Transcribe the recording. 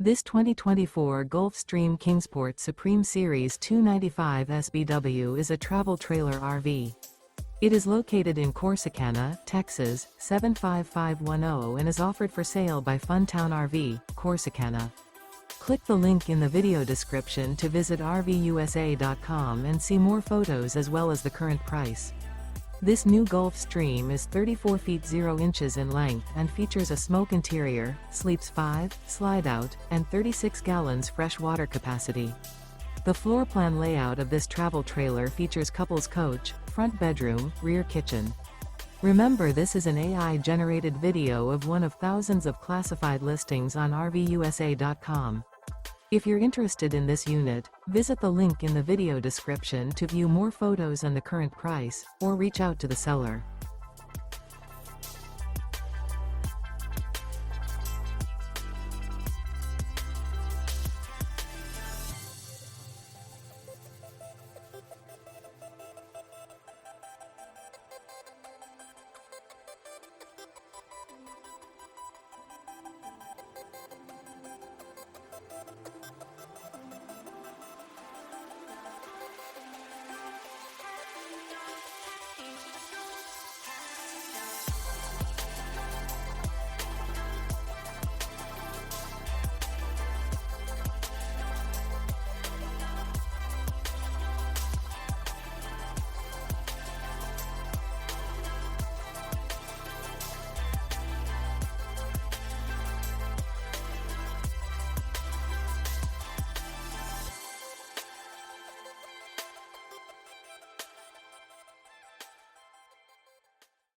This 2024 Gulfstream Kingsport Supreme Series 295 SBW is a travel trailer RV. It is located in Corsicana, Texas, 75510 and is offered for sale by Funtown RV, Corsicana. Click the link in the video description to visit RVUSA.com and see more photos as well as the current price. This new Gulfstream is 34 feet 0 inches in length and features a smoke interior, sleeps 5, slide-out, and 36 gallons fresh water capacity. The floor plan layout of this travel trailer features couples coach, front bedroom, rear kitchen. Remember, this is an AI-generated video of one of thousands of classified listings on RVUSA.com. If you're interested in this unit, visit the link in the video description to view more photos and the current price, or reach out to the seller.